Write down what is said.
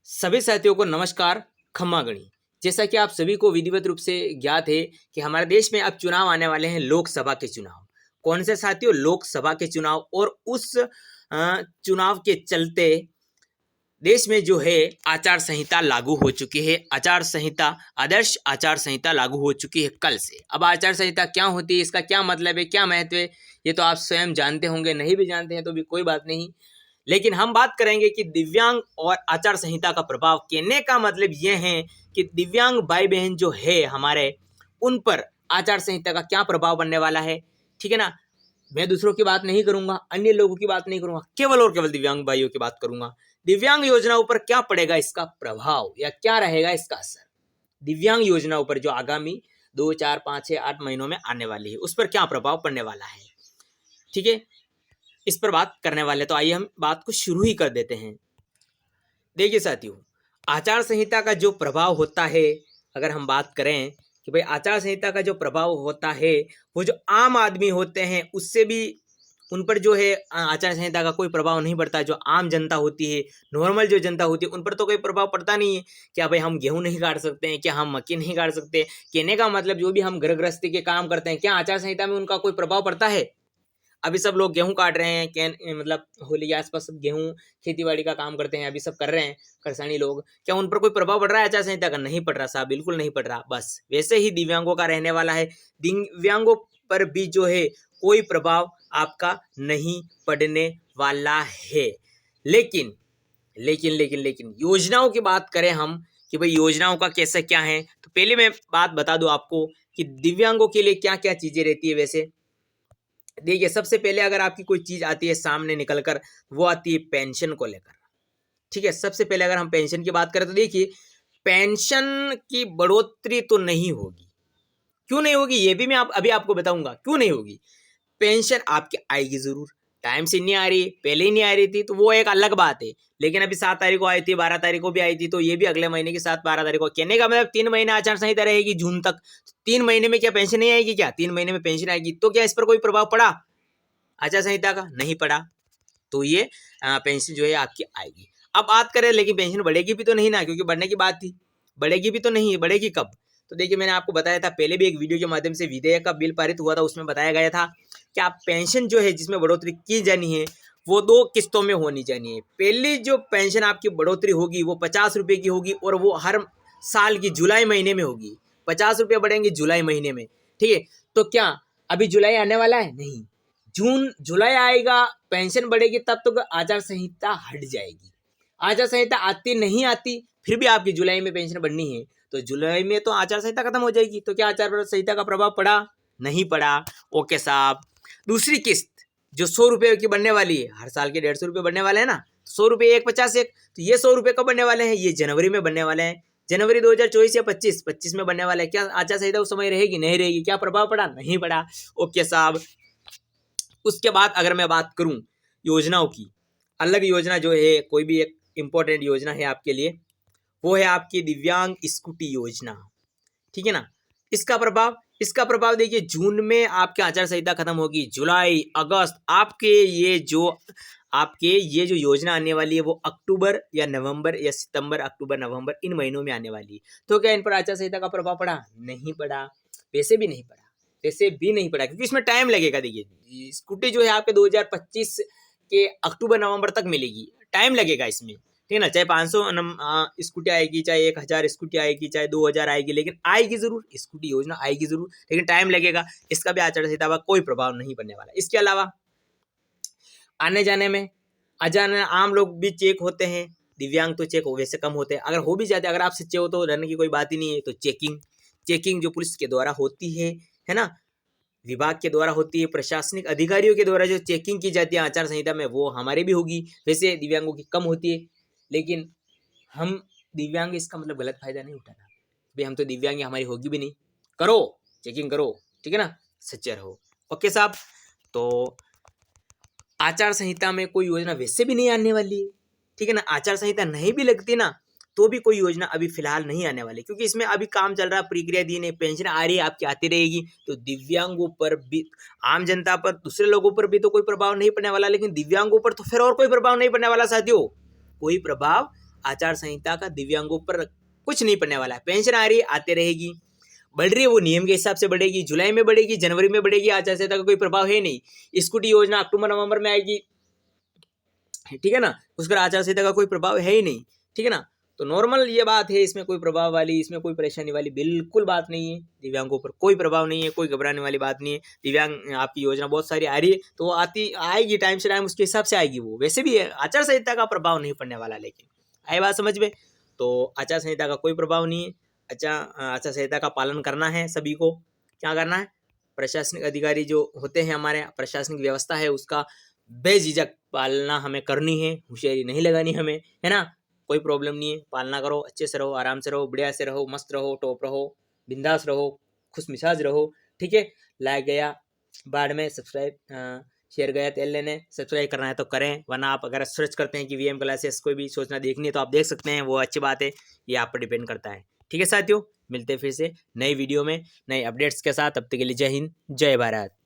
सभी साथियों को नमस्कार। खम्मा गणी। जैसा कि आप सभी को विधिवत रूप से ज्ञात है कि हमारे देश में अब चुनाव आने वाले हैं, लोकसभा के चुनाव। कौन से साथियों? लोकसभा के चुनाव। और उस चुनाव के चलते देश में जो है आचार संहिता लागू हो चुकी है। आचार संहिता, आदर्श आचार संहिता लागू हो चुकी है कल से। अब आचार संहिता क्या होती है, इसका क्या मतलब है, क्या महत्व है, ये तो आप स्वयं जानते होंगे। नहीं भी जानते हैं तो भी कोई बात नहीं, लेकिन हम बात करेंगे कि दिव्यांग और आचार संहिता का प्रभाव। कहने का मतलब ये है कि दिव्यांग भाई बहन जो है हमारे, उन पर आचार संहिता का क्या प्रभाव बनने वाला है। ठीक है ना। मैं दूसरों की बात नहीं करूंगा, अन्य लोगों की बात नहीं करूंगा, केवल और केवल दिव्यांग भाइयों की बात करूंगा। दिव्यांग योजनाओं पर क्या पड़ेगा इसका प्रभाव, या क्या रहेगा इसका असर दिव्यांग योजनाओं पर, जो आगामी 2, 4, 5, 6, 8 महीनों में आने वाली है, उस पर क्या प्रभाव पड़ने वाला है। ठीक है, इस पर बात करने वाले, तो आइए हम बात को शुरू ही कर देते हैं। देखिए साथियों, आचार संहिता का जो प्रभाव होता है, अगर हम बात करें कि भाई आचार संहिता का जो प्रभाव होता है, वो जो आम आदमी होते हैं उससे भी उन पर जो है आचार संहिता का कोई प्रभाव नहीं पड़ता। जो आम जनता होती है, नॉर्मल जो जनता होती है, उन पर तो कोई प्रभाव पड़ता नहीं है। क्या भाई हम गेहूं नहीं काट सकते हैं, क्या हम मक्की नहीं काट सकते? कहने का मतलब जो भी हम घर गृहस्थी के काम करते हैं, क्या आचार संहिता में उनका कोई प्रभाव पड़ता है? अभी सब लोग गेहूं काट रहे हैं, मतलब होली के आसपास सब गेहूं खेती का काम करते हैं, अभी सब कर रहे हैं किसानी लोग। क्या उन पर कोई प्रभाव पड़ रहा है आचार संहिता का? नहीं पड़ रहा साहब, बिल्कुल नहीं पड़ रहा। बस वैसे ही दिव्यांगों का रहने वाला है। दिव्यांगों पर भी जो है कोई प्रभाव आपका नहीं पड़ने वाला है। लेकिन लेकिन लेकिन लेकिन योजनाओं की बात करें हम कि भाई योजनाओं का कैसा क्या है, तो पहले मैं बात बता दूं आपको कि दिव्यांगों के लिए क्या क्या चीजें रहती है। वैसे देखिए, सबसे पहले अगर आपकी कोई चीज आती है सामने निकल कर, वो आती है पेंशन को लेकर। ठीक है, सबसे पहले अगर हम पेंशन की बात करें तो देखिए, पेंशन की बढ़ोतरी तो नहीं होगी। क्यों नहीं होगी, ये भी मैं अभी आपको बताऊंगा क्यों नहीं होगी। पेंशन आपकी आएगी जरूर, टाइम से नहीं आ रही, पहले ही नहीं आ रही थी तो वो एक अलग बात है। लेकिन अभी 7 तारीख को आई थी, 12 तारीख को भी आई थी, तो ये भी अगले महीने की 7, 12 तारीख को। कहने का मतलब 3 महीने आचार संहिता रहेगी जून तक। 3 महीने में क्या पेंशन नहीं आएगी? क्या 3 महीने में पेंशन आएगी? तो क्या इस पर कोई प्रभाव पड़ा आचार संहिता का? नहीं पड़ा। तो ये पेंशन जो है आपकी आएगी। अब बात करें, लेकिन पेंशन बढ़ेगी भी तो नहीं ना, क्योंकि बढ़ने की बात थी। बढ़ेगी भी तो नहीं है, बढ़ेगी कब? तो देखिए, मैंने आपको बताया था पहले भी, एक वीडियो के माध्यम से विधेयक का बिल पारित हुआ था, उसमें बताया गया था कि आप पेंशन जो है जिसमें बढ़ोतरी की जानी है, वो 2 किस्तों में होनी चाहिए। पहली जो पेंशन आपकी बढ़ोतरी होगी वो 50 रुपये की होगी, और वो हर साल की जुलाई महीने में होगी। 50 रुपये बढ़ेंगे जुलाई महीने में। ठीक है, तो क्या अभी जुलाई आने वाला है? नहीं, जून जुलाई आएगा, पेंशन बढ़ेगी, तब तक आचार संहिता हट जाएगी। आचार संहिता आती नहीं आती, फिर भी आपकी जुलाई में पेंशन बढ़नी है, तो जुलाई में तो आचार संहिता खत्म हो जाएगी। तो क्या आचार संहिता का प्रभाव पड़ा? नहीं पड़ा। ओके साहब। दूसरी किस्त जो 100 रुपये की बनने वाली है, हर साल के 150 रुपये बनने वाले हैं ना, 100 रुपये एक 50 एक, तो ये 100 रुपये कब बनने वाले हैं? ये जनवरी में बनने वाले हैं। जनवरी 2024 या 25 में बनने वाला है। क्या आचार संहिता उस समय रहेगी? नहीं रहेगी। क्या प्रभाव पड़ा? नहीं पड़ा। ओके साहब। उसके बाद अगर मैं बात करूं योजनाओं की, अलग योजना जो है, कोई भी एक इंपॉर्टेंट योजना है आपके लिए, वो है आपकी दिव्यांग स्कूटी योजना। ठीक है ना। इसका प्रभाव देखिए, जून में आपके आचार संहिता खत्म होगी, जुलाई अगस्त आपके ये जो योजना आने वाली है, वो अक्टूबर या नवंबर या सितंबर, अक्टूबर नवंबर, इन महीनों में आने वाली है। तो क्या इन पर आचार संहिता का प्रभाव पड़ा? नहीं पड़ा। वैसे भी नहीं पड़ा, क्योंकि इसमें टाइम लगेगा। देखिए, स्कूटी जो है आपके 2025 के अक्टूबर नवंबर तक मिलेगी, टाइम लगेगा इसमें। ठीक है ना। चाहे 500 स्कूटी आएगी, चाहे 1000 स्कूटी आएगी, चाहे 2000 आएगी, लेकिन आएगी जरूर, स्कूटी योजना आएगी जरूर, लेकिन टाइम लगेगा। इसका भी आचार संहिता पर कोई प्रभाव नहीं पड़ने वाला। इसके अलावा आने जाने में, अजाने आम लोग भी चेक होते हैं, दिव्यांग तो चेक वैसे कम होते हैं। अगर हो भी जाते, अगर आप सच्चे हो तो डरने की कोई बात ही नहीं है। तो चेकिंग जो पुलिस के द्वारा होती है ना, विभाग के द्वारा होती है, प्रशासनिक अधिकारियों के द्वारा जो चेकिंग की जाती है आचार संहिता में, वो हमारे भी होगी। वैसे दिव्यांगों की कम होती है, लेकिन हम दिव्यांग, इसका मतलब गलत फायदा नहीं उठाना भाई। हम तो दिव्यांग, हमारी होगी भी नहीं। करो, चेकिंग करो, ठीक है ना, सच्चे रहो। ओके साहब। तो आचार संहिता में कोई योजना वैसे भी नहीं आने वाली है। ठीक है ना। आचार संहिता नहीं भी लगती ना, तो भी कोई योजना अभी फिलहाल नहीं आने वाली, क्योंकि इसमें अभी काम चल रहा है, प्रक्रियाधीन है। पेंशन आ रही है आपकी, आती रहेगी। तो दिव्यांगों पर भी, आम जनता पर, दूसरे लोगों पर भी तो कोई प्रभाव नहीं पड़ने वाला, लेकिन दिव्यांगों पर तो फिर और कोई प्रभाव नहीं पड़ने वाला साथियों। कोई प्रभाव आचार संहिता का दिव्यांगों पर कुछ नहीं पड़ने वाला है। पेंशन आ रही है, आते रहेगी, बढ़ रही है, वो नियम के हिसाब से बढ़ेगी, जुलाई में बढ़ेगी, जनवरी में बढ़ेगी, आचार संहिता का कोई प्रभाव है नहीं। स्कूटी योजना अक्टूबर नवंबर में आएगी, ठीक है ना, उसका आचार संहिता का कोई प्रभाव है ही नहीं, ठीक है ना। तो नॉर्मल ये बात है, इसमें कोई प्रभाव वाली, इसमें कोई परेशानी वाली बिल्कुल बात नहीं है। दिव्यांगों पर कोई प्रभाव नहीं है, कोई घबराने वाली बात नहीं है। दिव्यांग आपकी योजना बहुत सारी आ रही है, तो वो आती आएगी टाइम से टाइम, उसके हिसाब से आएगी। वो वैसे भी है, आचार संहिता का प्रभाव नहीं पड़ने वाला। लेकिन आई बात समझ में? तो आचार संहिता का कोई प्रभाव नहीं है। आचार संहिता का पालन करना है सभी को। क्या करना है? प्रशासनिक अधिकारी जो होते हैं, हमारे प्रशासनिक व्यवस्था है, उसका बेझिझक पालना हमें करनी है, होशियारी नहीं लगानी हमें, है ना। कोई प्रॉब्लम नहीं है, पालना करो, अच्छे से रहो, आराम से रहो, बढ़िया से रहो, मस्त रहो, टॉप रहो, बिंदास रहो, खुश मिजाज रहो, ठीक है। लाइक गया बाढ़ में, सब्सक्राइब शेयर गया तेल लेने, सब्सक्राइब करना है तो करें, वरना आप अगर सर्च करते हैं कि वीएम क्लासेस कोई भी सूचना देखनी है तो आप देख सकते हैं, वो अच्छी बात है, ये आप पर डिपेंड करता है, ठीक है साथियों। मिलते हैं फिर से नई वीडियो में नए अपडेट्स के साथ, तब तक के लिए जय हिंद, जय भारत।